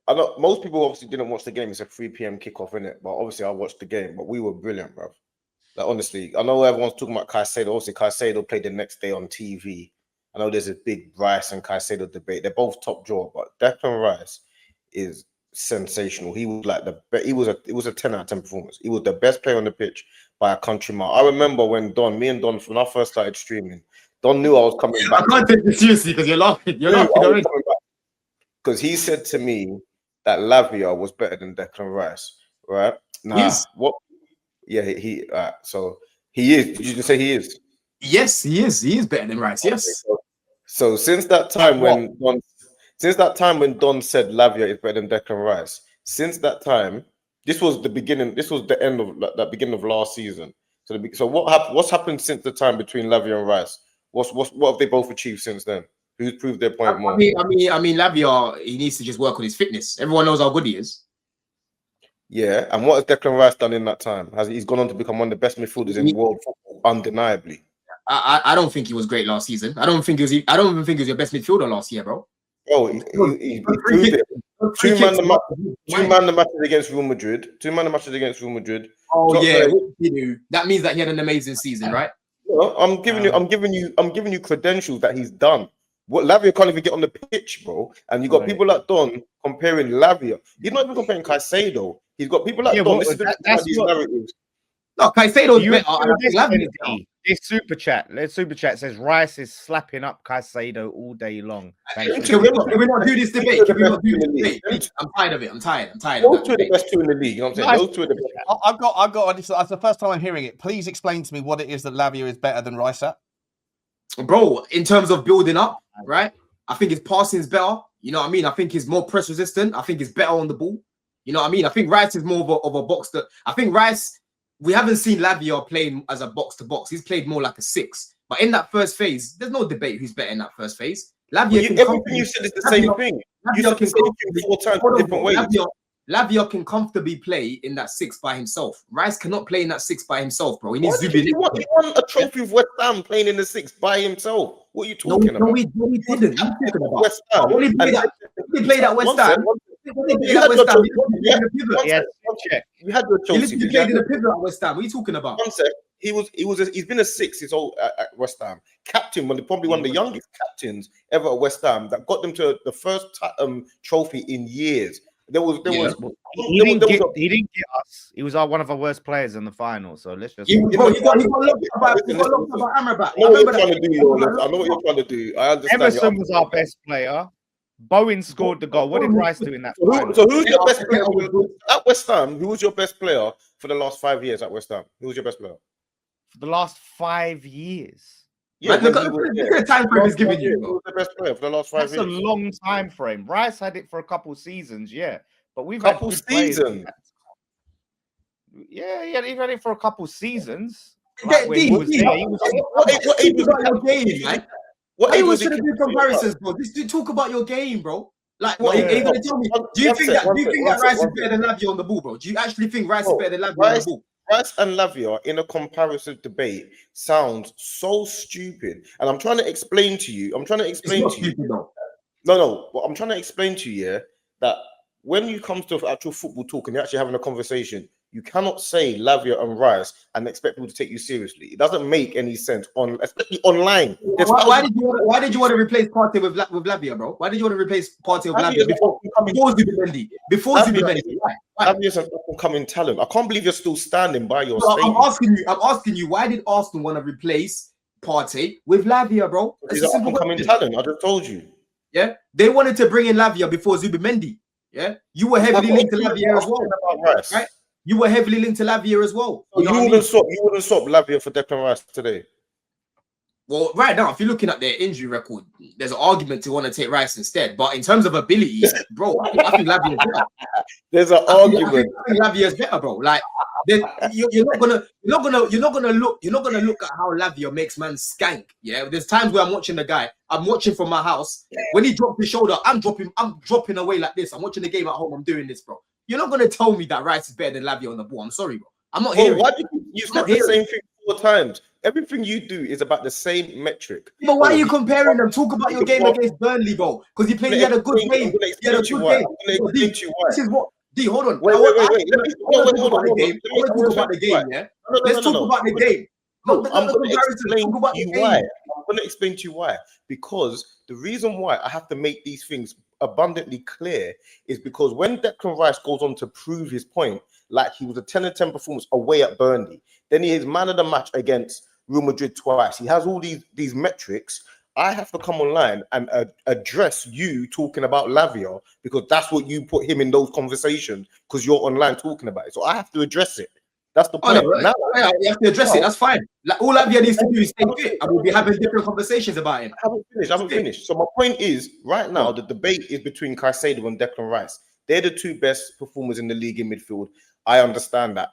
I know most people obviously didn't watch the game. It's a 3 p.m. kickoff, innit? But obviously I watched the game. But we were brilliant, bro. Like honestly, I know everyone's talking about Caicedo. Obviously, Caicedo played the next day on TV. I know there's a big Rice and Caicedo debate. They're both top draw, but Declan Rice is sensational. He was like it was a 10 out of 10 performance. He was the best player on the pitch by a country mile. I remember when me and Don, when I first started streaming, Don knew I was coming back. I can't take this seriously because you're laughing. You're laughing because he said to me that Lavia was better than Declan Rice, right? Now, yes. What? Yeah, so he is. Did you just say he is? Yes, he is. He is better than Rice. Yes. Okay, so since that time when Don said Lavia is better than Declan Rice, since that time, this was the beginning. This was the end of that beginning of last season. So what happened? What's happened since the time between Lavia and Rice? What have they both achieved since then? Who's proved their point more? I mean, Lavia, he needs to just work on his fitness. Everyone knows how good he is. Yeah, and what has Declan Rice done in that time? He's gone on to become one of the best midfielders in world football, undeniably. I don't think he was great last season. I don't even think he was your best midfielder last year, bro. Oh, he proved it. Two man the matches against Real Madrid. Oh yeah, that means that he had an amazing season, right? No, I'm giving you credentials that he's done. What Lavia can't even get on the pitch, bro. And you got people like Don comparing Lavia. He's not even comparing Caicedo. He's got people like Don. That's these narratives. No, Caicedo's better. This super chat says Rice is slapping up Caicedo all day long. Can we not do this debate? I'm tired of it. I'm tired. Those two are the best two in the league. You know what I'm saying? Those two are the best. I've got. That's the first time I'm hearing it. Please explain to me what it is that Lavia is better than Rice at. Bro, in terms of building up, right? I think his passing is better. You know what I mean? I think he's more press resistant. I think he's better on the ball. You know what I mean? I think Rice is more of a box. I think Rice. We haven't seen Lavia playing as a box-to-box. He's played more like a 6. But in that first phase, there's no debate who's better in that first phase. Everything you said is the same thing. You said the same thing 4 times in different ways. Lavia can comfortably play in that 6 by himself. Rice cannot play in that 6 by himself, bro. He needs to be. He won a trophy with West Ham playing in the 6 by himself. What are you talking about? No, he didn't. What are you talking about? West Ham. When he played at West Ham. You had your choice. He played in the pivot at West Ham. What are you talking about? One sec. He's been a 6 his whole at West Ham. Captain, probably one of the youngest captains ever at West Ham that got them to the first trophy in years. He didn't get us. He was one of our worst players in the final. So let's just. I know what you're trying to do. I understand. Emerson was our best player. Bowen scored the goal. What did Rice do in that? So who's your best player at West Ham? Who was your best player for the last 5 years at West Ham? Who was your best player for the last 5 years? Yeah, look at the time frame he's giving you. Who was the best player for the last 5 years? That's a long time frame. Rice had it for a couple seasons, yeah, but we've had seasons. Yeah, he's had it for a couple seasons. What age was your game, man? What age was gonna do comparisons, bro? Just talk about your game, bro. Like, what are you gonna tell me? Do you think that Rice is better than Lavia on the ball, bro? Do you actually think Rice is better than Lavia on the ball? Rice and Lavia in a comparative debate sounds so stupid, and I'm trying to explain to you. No. What I'm trying to explain to you, that when you come to actual football talk and you're actually having a conversation, you cannot say Lavia and Rice and expect people to take you seriously. It doesn't make any sense especially online. Why did you want to replace Partey with Lavia, bro? Why did you want to replace Partey with Lavia before Zubimendi? Lavia's an up-and-coming talent. I can't believe you're still standing by your statement. I'm asking you, why did Arsenal want to replace Partey with Lavia, bro? He's an up-and-coming talent. I just told you. Yeah, they wanted to bring in Lavia before Zubimendi. Yeah, you were heavily linked to Lavia as well, right? You were heavily linked to Lavia as well. You wouldn't swap Lavia for Declan Rice today. Well, right now, if you're looking at their injury record, there's an argument to want to take Rice instead. But in terms of ability, bro, I think Lavia is better. There's an argument. I think Lavia is better, bro. Like, you're not gonna look at how Lavia makes man skank. Yeah, there's times where I'm watching the guy. I'm watching from my house. When he drops his shoulder, I'm dropping away like this. I'm watching the game at home. I'm doing this, bro. You're not gonna tell me that Rice is better than Lavia on the ball. I'm sorry, bro. I'm not hearing. Why did you said the same thing 4 times? everything you do is about the same metric. But why Oh, are you he- comparing them? Talk about your he- game against Burnley, bro. Because he had a good I'm game. gonna He had a explain to you good why. game. I'm gonna Yo, explain D, to you why. this is what. D, hold on. Wait. I Let me, want to talk hold about on. the game. I want to talk about the game, yeah? Let's talk about the game. No, Not I'm the going to comparison. explain Talk about to the you game. why. I'm going to explain to you why. Because the reason why I have to make these things abundantly clear is because when Declan Rice goes on to prove his point, like he was a 10 and 10 performance away at Burnley, then he is man of the match against Real Madrid twice. He has all these metrics. I have to come online and address you talking about Lavia because that's what you put him in those conversations because you're online talking about it. So I have to address it. That's the Oh, point. no, Now, yeah, you have to address it. That's fine. Like, all Lavia needs to do is stay fit, and we'll be having different conversations about him. I haven't finished. So my point is, right now, the debate is between Caicedo and Declan Rice. They're the two best performers in the league in midfield. I understand that.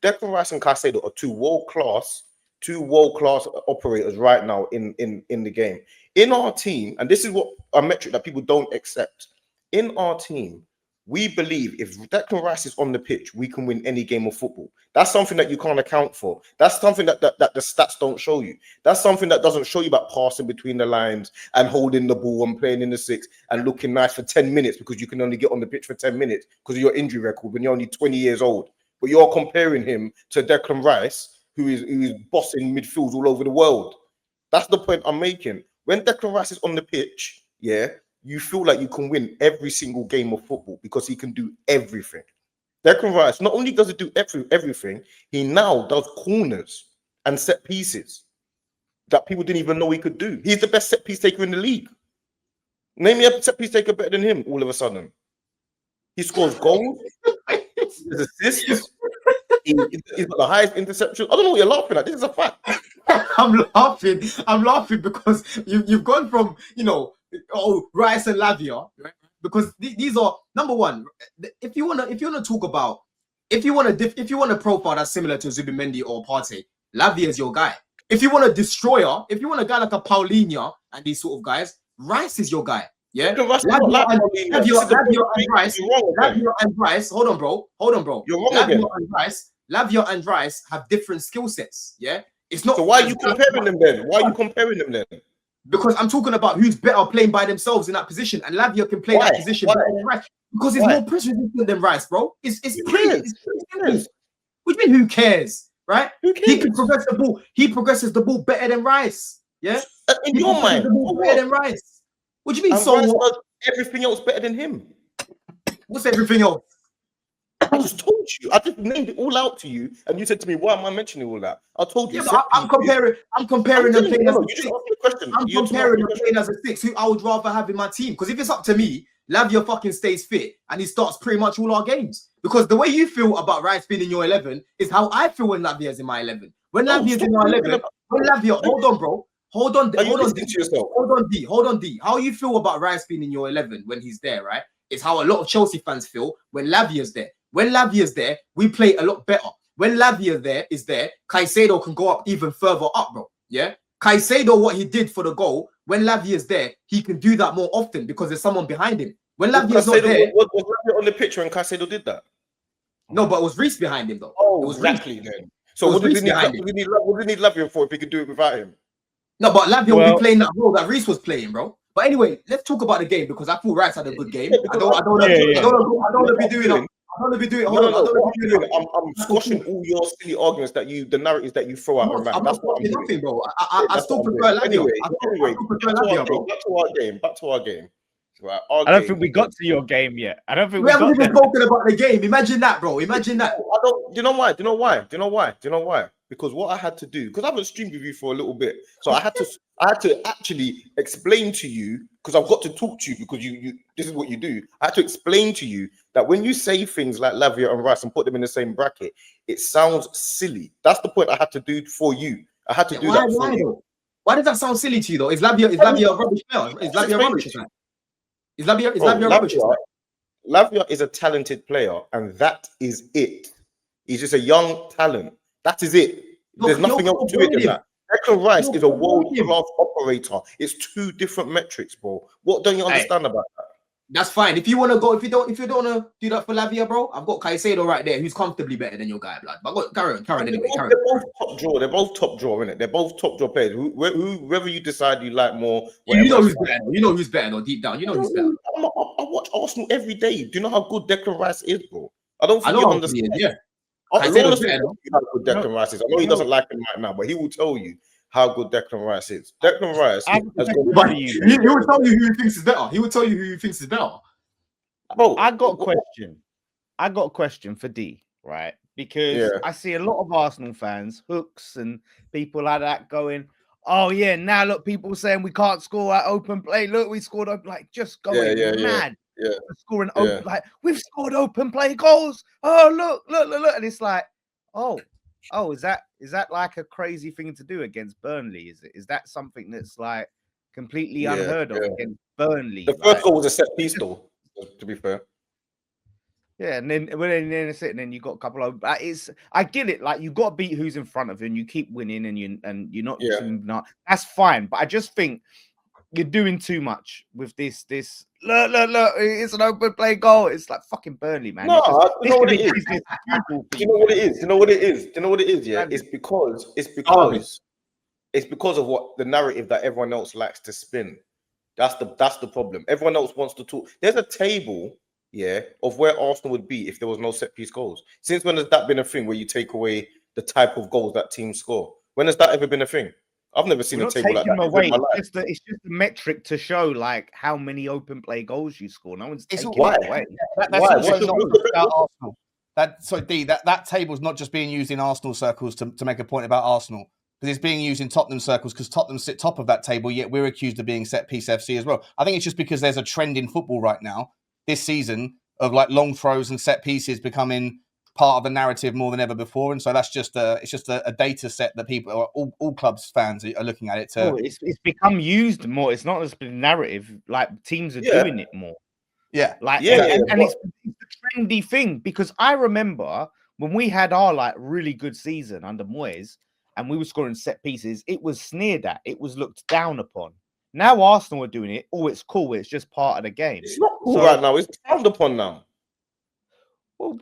Declan Rice and Caicedo are two world-class operators right now in the game. In our team, and this is what a metric that people don't accept. In our team, we believe if Declan Rice is on the pitch, we can win any game of football. That's something that you can't account for. That's something that the stats don't show you. That's something that doesn't show you about passing between the lines and holding the ball and playing in the six and looking nice for 10 minutes because you can only get on the pitch for 10 minutes because of your injury record when you're only 20 years old. But you're comparing him to Declan Rice, who is bossing midfields all over the world. That's the point I'm making. When Declan Rice is on the pitch, yeah, you feel like you can win every single game of football because he can do everything. Declan Rice, not only does he do everything, he now does corners and set pieces that people didn't even know he could do. He's the best set piece taker in the league. Name me a set piece taker better than him all of a sudden. He scores goals, his assists, he's got the highest interception. I don't know what you're laughing at. This is a fact. I'm laughing because you've gone from Rice and Lavia, right? Because these are number one. If you wanna talk about if you want a profile that's similar to Zubimendi or Partey, Lavia is your guy. If you want a destroyer, if you want a guy like a Paulinho and these sort of guys, Rice is your guy. Yeah, Lavia and Rice. Hold on, bro. You're wrong again. Lavia and Rice have different skill sets. Yeah, it's not. So why are you comparing them then? Because I'm talking about who's better playing by themselves in that position, and Lavia can play that position better than Rice because he's more press resistant than Rice, bro. It's pretty simple. What do you mean? Who cares, right? Who cares? He can progress the ball. He progresses the ball better than Rice. Yeah, in your mind, better than Rice. What do you mean? And So Rice what? does everything else better than him. What's everything else? I just told you. I just named it all out to you, and you said to me, "Why am I mentioning all that?" I told you. Yeah, but I'm comparing them playing as a six. I'm comparing them playing as a six. Who I would rather have in my team. Because if it's up to me, Lavia fucking stays fit and he starts pretty much all our games. Because the way you feel about Rice being in your 11 is how I feel when Lavia is in my 11. When Lavia is in my 11, when Lavia, hold on, bro. Hold on, D. Hold on, D. How you feel about Rice being in your 11 when he's there, right? It's how a lot of Chelsea fans feel when Lavia's there. When Lavia's there, we play a lot better. When Lavia is there, Caicedo can go up even further up, bro. Yeah? Caicedo, what he did for the goal, when Lavia's there, he can do that more often because there's someone behind him. When Lavia's not there... Was Lavia on the picture when Caicedo did that? No, but it was Reece behind him, though. Oh, it was exactly Reece. Then. So what did he need Lavia for if he could do it without him? No, but Lavia will be playing that role that Reece was playing, bro. But anyway, let's talk about the game because I thought Rice had a good game. I don't want to be doing it. I'm squashing all your silly arguments the narratives that you throw out. I'm not squashing nothing, bro. I still prefer Lavia. Anyway, back to our game. Right, I don't think we got to your game yet. I don't think we haven't even spoken about the game. Imagine that, bro. Imagine that. I don't. Do you know why? Do you know why? Because what I had to do, because I haven't streamed with you for a little bit, so I had to actually explain to you, because I've got to talk to you because you this is what you do. I had to explain to you that when you say things like Lavia and Rice and put them in the same bracket, it sounds silly. That's the point I had to do for you. I had to do that for you. Why does that sound silly to you though? Is Lavia a rubbish player? Is Lavia rubbish? Is Lavia rubbish? Lavia is a talented player, and that is it. He's just a young talent. That is it. There's nothing else to it than that. Declan Rice is a world-class operator. It's two different metrics, bro. What don't you understand about that? That's fine. If you want to go, if you don't want to do that for Lavia, bro, I've got Caicedo right there, who's comfortably better than your guy, blood. But carry on anyway. Carry on. They're both top draw. They're both top draw, innit? They're both top draw players. Whoever you decide you like more, You know whatever. who's better. You know who's better, though, deep down. You know who's better. I watch Arsenal every day. Do you know how good Declan Rice is, bro? I don't I think know you how understand. good he is, I Caicedo's honestly better, don't think how good Declan Rice is. I know he doesn't like him right now, but he will tell you how good Declan Rice is. Declan Rice I have a has question got for you. He will tell you who he thinks is better. He will tell you who he thinks is better. bro. I got a question. I got a question for D, right? Because I see a lot of Arsenal fans, hooks and people like that going, oh yeah, now look, people saying we can't score at open play. Look, we scored open, like just going mad. Yeah. Scoring open, like we've scored open play goals. Oh, look. And it's like, oh, is that like a crazy thing to do against Burnley? Is that something that's like completely unheard of against Burnley? The first goal was a set piece, though, to be fair. Yeah, and then then you got a couple of. I get it. Like you got to beat who's in front of you, and you keep winning, and you're not. That's fine, but I just think you're doing too much with this. Look, it's an open play goal. It's like fucking Burnley, man. No, you know what it is. Do you know what it is? Yeah, it's because of what the narrative that everyone else likes to spin. That's the problem. Everyone else wants to talk. There's a table, of where Arsenal would be if there was no set piece goals. Since when has that been a thing where you take away the type of goals that teams score? When has that ever been a thing? I've never seen a table like that. Away. It's just a metric to show like how many open play goals you score. No one's taking it away. That's also not about Arsenal. That table's not just being used in Arsenal circles to make a point about Arsenal, because it's being used in Tottenham circles because Tottenham sit top of that table, yet we're accused of being set piece FC as well. I think it's just because there's a trend in football right now this season of like long throws and set pieces becoming part of the narrative more than ever before, and so that's just a data set that people, all clubs fans are looking at it. It's become used more. It's not just been narrative. Like teams are doing it more. And it's a trendy thing, because I remember when we had our like really good season under Moyes and we were scoring set pieces, it was sneered at, it was looked down upon. Now Arsenal are doing it. Oh, it's cool. It's just part of the game. It's not cool right now. It's frowned upon now. Well,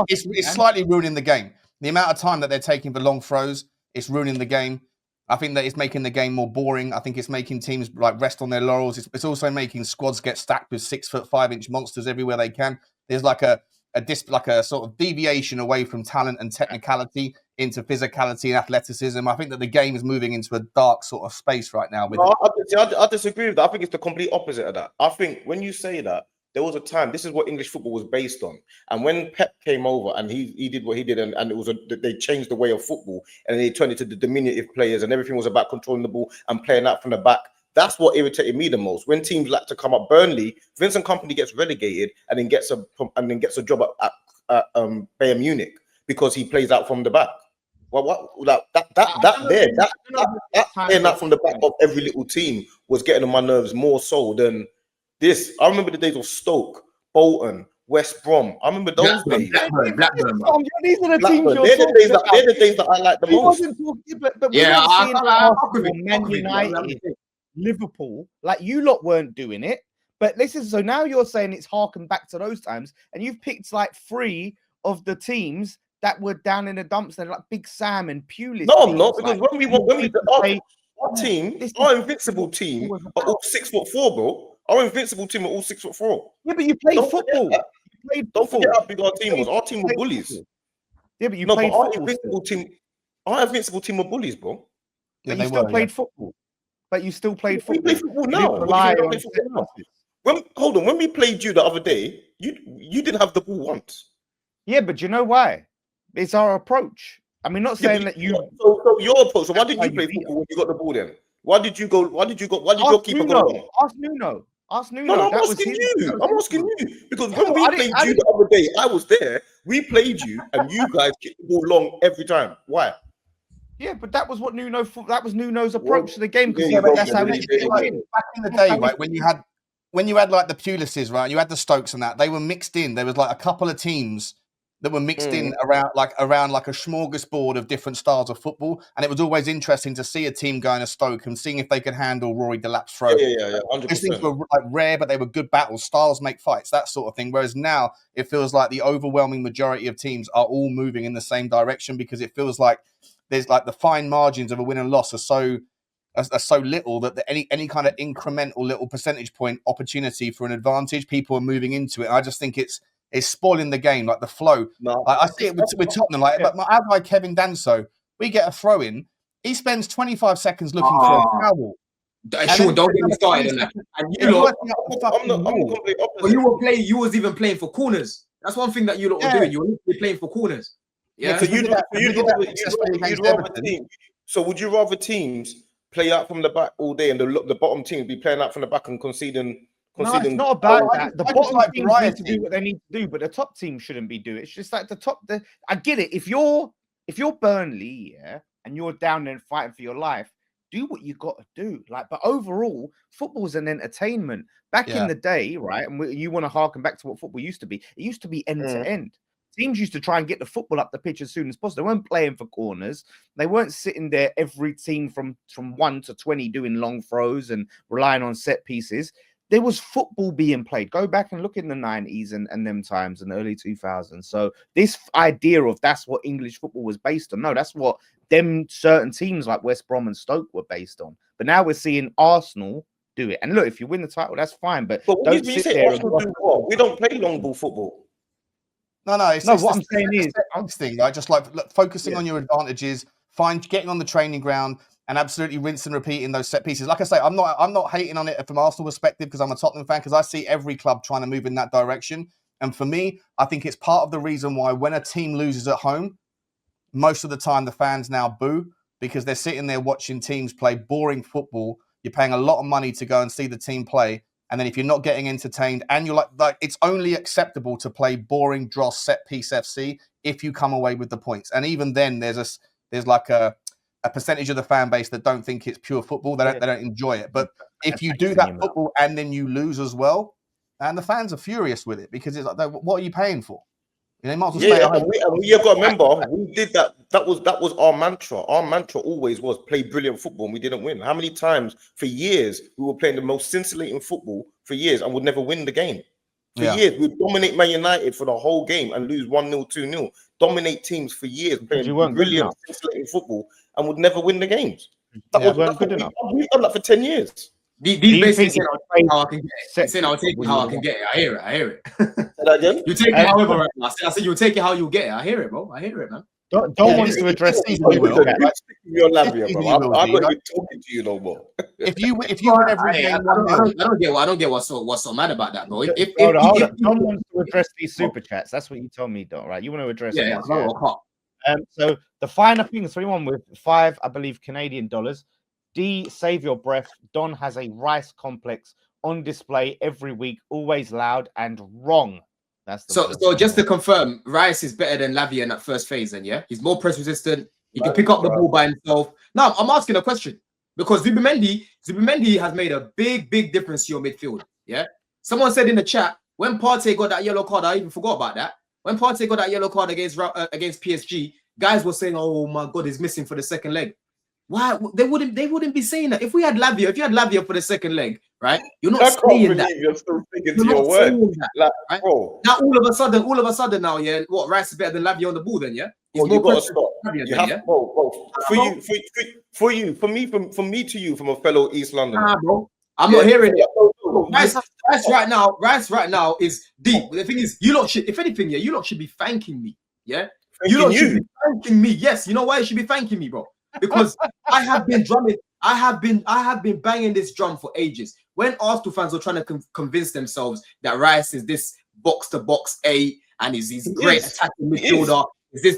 it's slightly ruining the game. The amount of time that they're taking for long throws, it's ruining the game. I think that it's making the game more boring. I think it's making teams like rest on their laurels. It's also making squads get stacked with 6'5" monsters everywhere they can. There's like a sort of deviation away from talent and technicality into physicality and athleticism. I think that the game is moving into a dark sort of space right now. I disagree with that. I think it's the complete opposite of that. I think when you say that, there was a time, this is what English football was based on. And when Pep came over and he did what he did, and it was they changed the way of football, and they turned it to the diminutive players, and everything was about controlling the ball and playing out from the back. That's what irritated me the most. When teams like to come up, Burnley, Vincent Kompany gets relegated and then gets a job at Bayern Munich because he plays out from the back. Well, that playing out from the back of every little team was getting on my nerves more so than this. I remember the days of Stoke, Bolton, West Brom. I remember those days. Blackburn. These are the teams they're the days that I like the most. Man United, Liverpool, like you lot weren't doing it. But listen, so now you're saying it's harkened back to those times, and you've picked like 3 of the teams that were down in the dumps, and like Big Sam and Pulis. No, I'm not, because our team, our invincible team are all 6'4", bro. Our invincible team are all 6'4". Yeah, but you played football. Don't forget how big our team was. Our team were bullies. Yeah, but you played football. Our invincible team were bullies, bro. But you still played football. But you still played football. We play football now. When we played you the other day, you didn't have the ball once. Yeah, but you know why? It's our approach. I mean, not saying that you. So your approach. So why didn't you play football when you got the ball then? Why did your keeper go wrong? Ask Nuno. No, I'm asking you because when we played you the other day, I was there. We played you, and you guys kicked the ball long every time. Why? Yeah, but that was what Nuno's approach to the game. Because that's how he did back in the day, right? When you had like the Pulises, right? You had the Stokes and that. They were mixed in. There was like a couple of teams that were mixed in around like a smorgasbord of different styles of football. And it was always interesting to see a team going to Stoke and seeing if they could handle Rory Delap's throw. Yeah. 100%. Those things were like rare, but they were good battles. Styles make fights, that sort of thing. Whereas now it feels like the overwhelming majority of teams are all moving in the same direction, because it feels like there's like the fine margins of a win and loss are so little that any kind of incremental little percentage point opportunity for an advantage, people are moving into it. And I just think it's spoiling the game, like the flow. No, I see it with Tottenham. Like, but our guy Kevin Danso, we get a throw in, he spends 25 seconds looking for a foul. Sure, don't get me started on that. And you lot, you was even playing for corners. That's one thing that you lot were doing. You were literally playing for corners. Yeah. So would you rather teams play out from the back all day and the bottom team be playing out from the back and conceding? No, it's not about that. The bottom teams need to do what they need to do, but the top team shouldn't be doing it. It's just like I get it. If you're Burnley, and you're down there fighting for your life, do what you got to do. Like, but overall, football's an entertainment. Back in the day, right? And you want to harken back to what football used to be. It used to be end to end. Teams used to try and get the football up the pitch as soon as possible. They weren't playing for corners. They weren't sitting there every team from 1 to 20 doing long throws and relying on set pieces. There was football being played. Go back and look in the 90s and them times and the early 2000s. So this idea of that's what English football was based on. No, that's what them certain teams like West Brom and Stoke were based on. But now we're seeing Arsenal do it. And look, if you win the title, that's fine. But don't sit there. Arsenal do what? We don't play long ball football. No. What I'm saying is thing, right? Just like focusing on your advantages, getting on the training ground, and absolutely rinse and repeat in those set pieces. Like I say, I'm not hating on it from Arsenal perspective because I'm a Tottenham fan, because I see every club trying to move in that direction. And for me, I think it's part of the reason why when a team loses at home, most of the time the fans now boo, because they're sitting there watching teams play boring football. You're paying a lot of money to go and see the team play. And then if you're not getting entertained and you're like it's only acceptable to play boring dross set piece FC if you come away with the points. And even then there's like a percentage of the fan base that don't think it's pure football. They don't enjoy it. But if you do that football and then you lose as well, and the fans are furious with it, because it's like, what are you paying for? You might as well stay at home. You've got to remember, we did that. That was our mantra. Our mantra always was play brilliant football, and we didn't win. How many times for years we were playing the most scintillating football for years and would never win the game? For years, we'd dominate Man United for the whole game and lose 1-0, 2-0. Dominate teams for years, playing brilliant, scintillating football and would never win the games. Weren't good enough. We've done that for 10 years. These basically saying I'll take it how I can get it. I hear it. Say that again? You take it however right now. I said you'll take it how you get it. I hear it, bro. I hear it, man. Don't want to address these. Your Lavia, bro. I'm not even talking to you no more. If you win every game, I don't get what's so mad about that, bro. Hold on. Don't want to address these super chats. That's what you told me, though, right? You want to address so the final thing is 3-1 with 5, I believe, Canadian dollars. D, save your breath. Don has a Rice complex on display every week, always loud and wrong. That's so just to confirm, Rice is better than Lavia in that first phase, then, yeah? He's more press resistant. He can pick up the ball by himself. Now, I'm asking a question because Zubimendi has made a big difference to your midfield, yeah? Someone said in the chat, when Partey got that yellow card, I even forgot about that. When Partey got that yellow card against PSG, guys were saying, oh my God, he's missing for the second leg. Why they wouldn't be saying that? If you had Lavia for the second leg, right? You're not saying that. You're still thinking to your word. That, right? Now all of a sudden now, yeah, what, Rice is better than Lavia on the ball then, yeah? You got to stop. From me to you, from a fellow East London. Nah, bro. I'm not hearing it. Rice right now is deep. The thing is, you lot should, if anything, yeah, you lot should be thanking me. Yeah? You lot should be thanking me. Yes, you know why you should be thanking me, bro? Because I have been drumming, I have been banging this drum for ages. When Arsenal fans were trying to convince themselves that Rice is this box-to-box A and he's great attacking midfielder.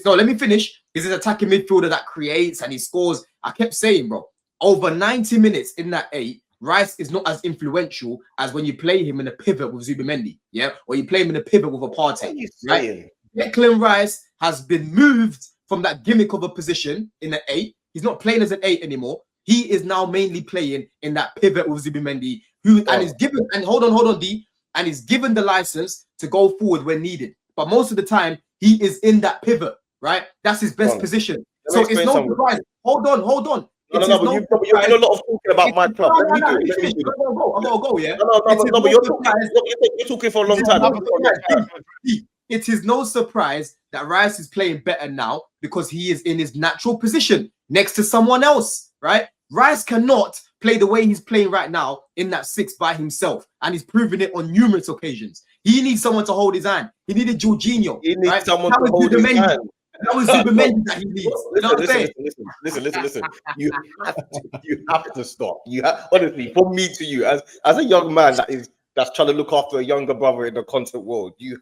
Let me finish. He's an attacking midfielder that creates and he scores. I kept saying, bro, over 90 minutes in that 8, Rice is not as influential as when you play him in a pivot with Zubimendi, yeah? Or you play him in a pivot with a Partey, right? Declan Rice has been moved from that gimmick of a position in the 8. He's not playing as an 8 anymore. He is now mainly playing in that pivot with Zubimendi, and is given, and hold on, D, and is given the license to go forward when needed. but most of the time he is in that pivot, right? That's his best position. So it's no surprise. Hold on. No, but you're doing a lot of talking about my club. I'm gonna go, yeah. But you're talking for a long time. It is no surprise that Rice is playing better now because he is in his natural position next to someone else, right? Rice cannot play the way he's playing right now in that 6 by himself, and he's proven it on numerous occasions. He needs someone to hold his hand. He needed Jorginho. He needs someone to hold his hand. That was Zubimendi that he needs. You know what I'm saying? Listen. You have to stop. Honestly, from me to you, as a young man that's trying to look after a younger brother in the content world, you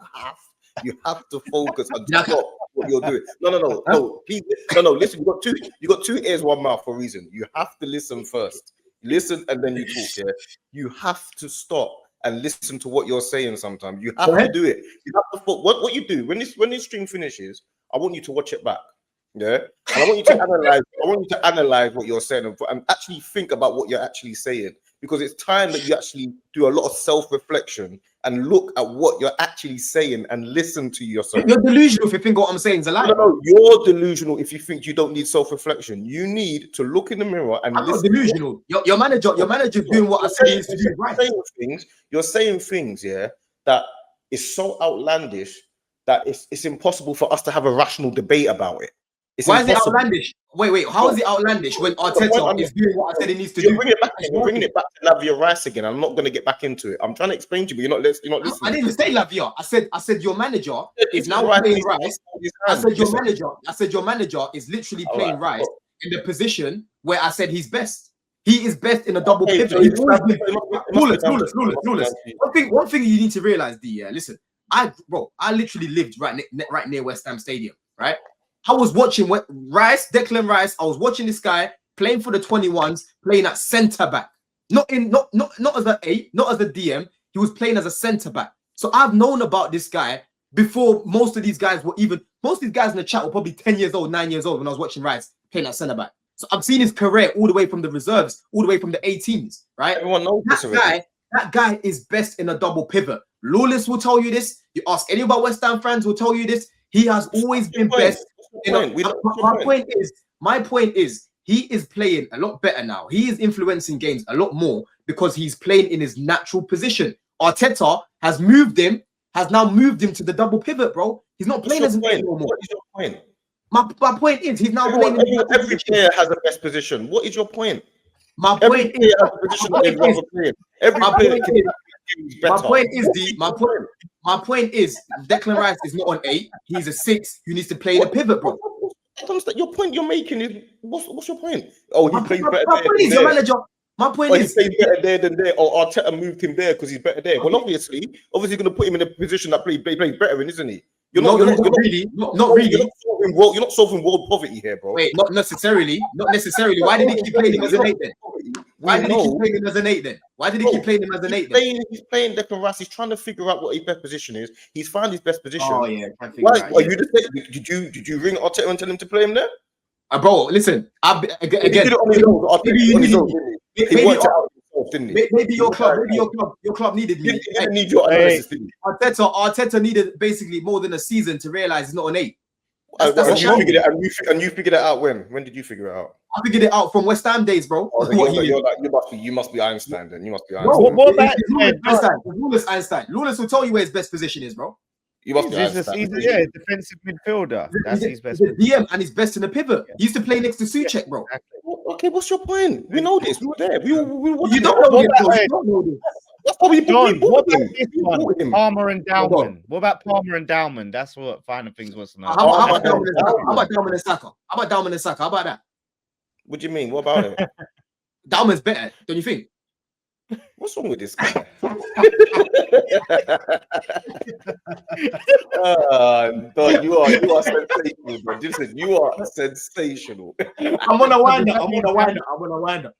have to focus and stop what you're doing. No. Please, no. Listen, you got two ears, one mouth for a reason. You have to listen first. Listen and then you talk. Yeah, you have to stop and listen to what you're saying. Sometimes you have to do it. You have to what you do when this stream finishes. I want you to watch it back. Yeah, and I want you to analyze. I want you to analyze what you're saying and actually think about what you're actually saying, because it's time that you actually do a lot of self-reflection and look at what you're actually saying and listen to yourself. You're delusional if you think what I'm saying is a lie. No, you're delusional if you think you don't need self-reflection. You need to look in the mirror and I'm listen. not delusional. Your manager's doing what I said he needs to do. Right. You're saying things, yeah, that is so outlandish that it's impossible for us to have a rational debate about it. Why is it outlandish? Wait. How is it outlandish when Arteta is doing what I said he needs to do? You're bringing it back to Lavia Rice again. I'm not going to get back into it. I'm trying to explain to you, but you're not listening. I didn't even say Lavia. I said your manager is now playing Rice. I said your manager is literally playing Rice in the position where I said he's best. He is best in a double pivot. Flawless. One thing you need to realize, D. Listen, I literally lived right near West Ham Stadium, right? I was watching Declan Rice. I was watching this guy playing for the 21s, playing at centre back, not as an 8, not as a DM. He was playing as a centre back. So I've known about this guy before most of these guys were even. Most of these guys in the chat were probably 10 years old, 9 years old when I was watching Rice playing at centre back. So I've seen his career all the way from the reserves, all the way from the 18s, right? Everyone knows that guy is best in a double pivot. Lawless will tell you this. You ask any about West Ham fans will tell you this. He has always been best. My point is, he is playing a lot better now. He is influencing games a lot more because he's playing in his natural position. Arteta has now moved him to the double pivot, bro. He's not playing as an 8 no more. What is your point? My point is, he's now playing. Every player has a best position. What is your point? My point is, Declan Rice is not on 8. He's a 6 who needs to play the pivot, bro. I don't understand. Your point you're making is what's your point? Oh, he plays better. My point is, your manager. My point is, he plays better there than there. Or Arteta moved him there because he's better there. Well, obviously, going to put him in a position that plays better in, isn't he? You're not really. You're not solving world poverty here, bro. Wait, not necessarily. Why did he keep playing him as an 8 then? Why did he keep playing him as an 8 then? He's playing Declan Rice. He's trying to figure out what his best position is. He's found his best position. Oh yeah, can't figure out. Did you ring Arteta and tell him to play him there? Bro, listen. Maybe your club needed me. Didn't need your analysis. Arteta needed basically more than a season to realize he's not an 8. You figured it out when? When did you figure it out? I figured it out from West Ham days, bro. You must be Einstein then. You must be Einstein. What about Einstein? Lawless will tell you where his best position is, bro. You must be Einstein. He's a defensive midfielder. That's his best. He's a DM and he's best in the pivot. He used to play next to Souček, bro. Okay, what's your point? We know this. We were there. You don't know this. That's what what about this one? Palmer and Dowman. What about Palmer and Dowman? That's what Final Things wants to know. How about Dowman and Saka? How about that? What do you mean? What about it? Dowman's better, don't you think? What's wrong with this guy? Don, you are sensational, bro. Listen, you are sensational. I'm gonna wind up.